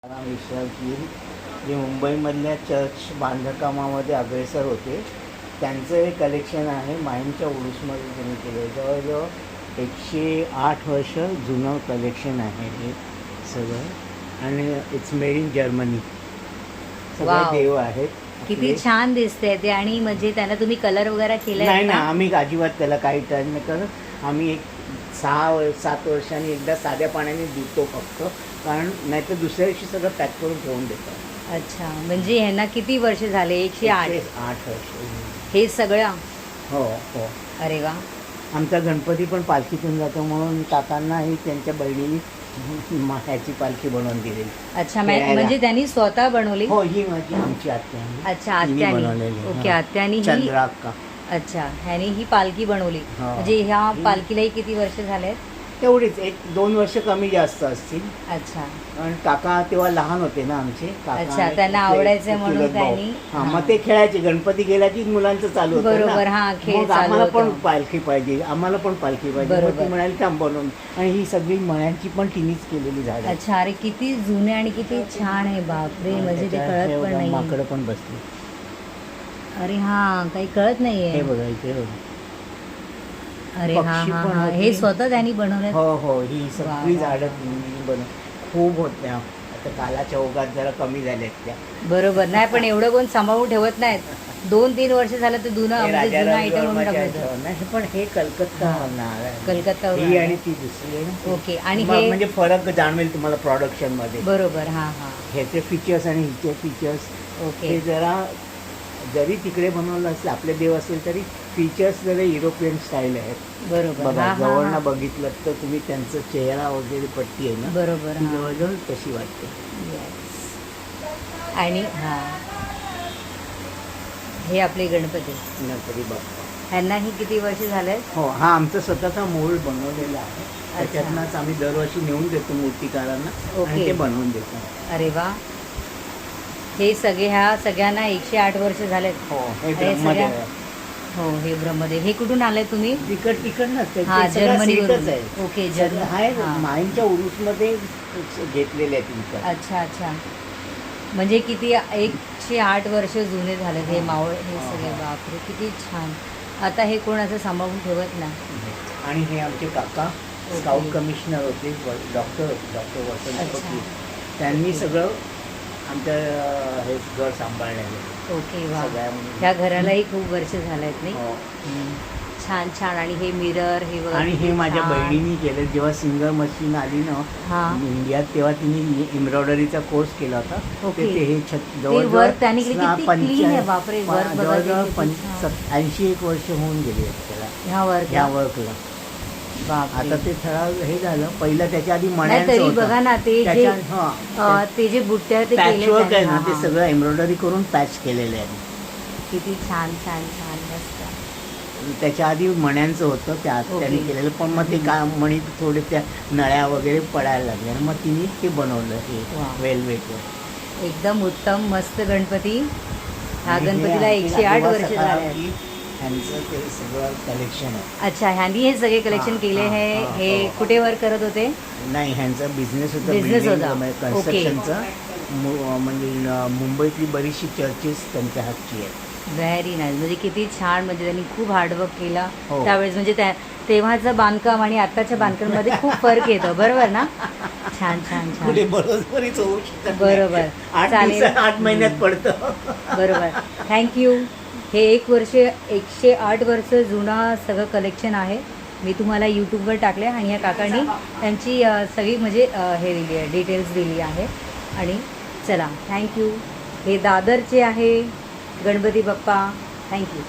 विश्वासजी जे मुंबईमधल्या चर्च बांधकामामध्ये अग्रेसर होते त्यांचं हे कलेक्शन आहे. माहीमच्या उरूसमध्ये त्यांनी केलं. जवळजवळ 108 वर्ष जुनं कलेक्शन आहे हे सगळं आणि इट्स मेड इन जर्मनी. सगळे देव आहेत. किती छान दिसते ते. आणि म्हणजे त्यांना तुम्ही कलर वगैरे केलाय? नाही ना, आम्ही अजिबात त्याला काही टच नाही करत. आम्ही एक 6-7 वर्षांनी एकदा साध्या पाण्याने धुतो फक्त, कारण नाहीतर दुसऱ्या दिवशी सगळं पॅक करून ठेवून देतात. अच्छा, म्हणजे ह्यांना किती वर्ष झाले? 108 वर्ष हे सगळं? हो हो. अरे वा. आमचा गणपती पण पालखीतून जातो म्हणून काकांनाही त्यांच्या बहिणीने ह्याची पालखी बनवून दिली. अच्छा, म्हणजे त्यांनी स्वतः बनवली? हो, ही माझी आमची आत्या. अच्छा, आत्यानी. ओके, आत्यानी चंद्रा अक्का. अच्छा, ह्यानी ही पालखी बनवली. म्हणजे ह्या पालखीलाही किती वर्ष झाले? तेवढीच 1-2 वर्ष कमी जास्त असतील. अच्छा. कारण काका तेव्हा लहान होते ना आमचे. अच्छा, त्यांना आवडायचं म्हणून त्यांनी. हा, मग ते खेळायचे. गणपती गेला की मुलांचं चालू होतं. बरोबर. हा, खेळ चालू. आम्हाला पण पालखी पाहिजे, आम्हाला पण पालखी पाहिजे. ती म्हणाली थांब बनवून. आणि ही सगळी मळ्यांची पण तिनेच केलेली झाड. अच्छा. अरे किती जुने आणि किती छान आहे. बापरे, म्हणजे ते कळत पण नाही. माकडं पण बसली. अरे हा, काही कळत नाहीये. हे बघा इथे. अरे हा हा, हे स्वतः त्यांनी बनवलं? हो हो. ही सगळी झाडं बनव खूप होत्या. आता कालाच्या ओघात जरा कमी झाल्यात त्या. बरोबर. नाही, पण एवढं कोण सांभाळून ठेवत नाहीत. 2-3 वर्ष झालं तर जुनं आयटम म्हणून टाकलं. पण हे कलकत्ता कलकत्ता आणि ती दुसरी आहे ना. ओके. आणि हे म्हणजे फरक जाणवेल तुम्हाला प्रोडक्शन मध्ये. बरोबर. हा हा. ह्याचे फीचर्स आणि हिचे फीचर्स. ओके. हे जरा जरी तिकडे बनवलं असेल आपले देव असेल तरी फीचर्स जरा युरोपियन स्टाईल आहेत. बरोबर. बघा जवळनं बघितलं तर तुम्ही त्यांचं चेहरा वगैरे पट्टी आहे ना. बरोबर. जवळजवळ तशी वाटते. आणि हा, हे आपले गणपती बाप्पा. ह्यांनाही किती वर्ष झाले? हो, हा आमचा स्वतःचा मोल्ड बनवलेला आहे. त्याच्यातनंच आम्ही दरवर्षी नेऊन देतो मूर्तिकारांना आणि ते बनवून देतो. अरे वा. हे सगळे ह्या सगळ्यांना 108 वर्ष झालेत. हो, हे ब्रह्मदेव. हो, हे ब्रह्मदेव. हे कुठून आले तुम्ही? तिकडनं. हा, जर्मनीवरून. आहे. ओके. माहीमच्या उरूसमध्ये घेतलेले आहेत. अच्छा अच्छा. म्हणजे किती 108 वर्ष जुने झाले हे मावळ हे सगळे. बापरे, किती छान. आता हे कोण असं सांभाळून ठेवत नाही. आणि हे आमचे काका स्काउट कमिशनर होते, डॉक्टर वसंत पती. त्यांनी सगळं आमच्या हे घर सांभाळण्याचं. ओके. वा. ह्या घरालाही खूप वर्ष झालेत नाही? छान छान. आणि हे मिरर हे आणि हे माझ्या बहिणीने केलं. जेव्हा सिंगर मशीन आली ना इंडियात तेव्हा तिने एम्ब्रॉयडरीचा कोर्स केला होता. हे जवळजवळ 81 वर्ष होऊन गेले त्याला ह्या वर्कला. आता ते ठराव हे झालं. पहिलं त्याच्या आधी तरी बघा ना, ते जे बुट्ट्या ते पॅचवर्क आहे ना, ते सगळं एम्ब्रॉयडरी करून पॅच केलेले आहे. किती छान छान छान. मस्त. त्याच्या आधी मण्यांचं होतं त्यांनी केलेलं. पण मग ते मणी थोडे त्या नळ्या वगैरे पडायला लागल्या. मग तिने ते बनवलं हे वेलवेटवर. एकदम उत्तम मस्त गणपती. हा गणपतीला 108 वर्ष झाले. ह्यांचं ते सगळं कलेक्शन आहे. अच्छा, ह्यांनी हे सगळे कलेक्शन केले आहे. हे कुठे वर्क करत होते? नाही, ह्यांचा बिझनेस होता. कन्स्ट्रक्शनचा. म्हणजे मुंबईतली बरीचशी चर्चेस त्यांच्या हातची आहेत. Very nice. म्हणजे किती छान. म्हणजे त्यांनी खूप हार्डवर्क केला त्यावेळेस. म्हणजे तेव्हाचं बांधकाम आणि आत्ताच्या बांधकामामध्ये खूप फरक येतो. बरोबर ना? छान छान छान. बरोबर. चालेल. 8 महिन्यात पडतं. बरोबर. थँक्यू. हे 108 वर्ष जुना सगळं कलेक्शन आहे. मी तुम्हाला यूट्यूबवर टाकले आणि ह्या काकांनी त्यांची सगळी म्हणजे हे दिली आहे, डिटेल्स दिली आहे. आणि चला, थँक्यू. हे दादरचे आहे गणपती बाप्पा. थँक्यू.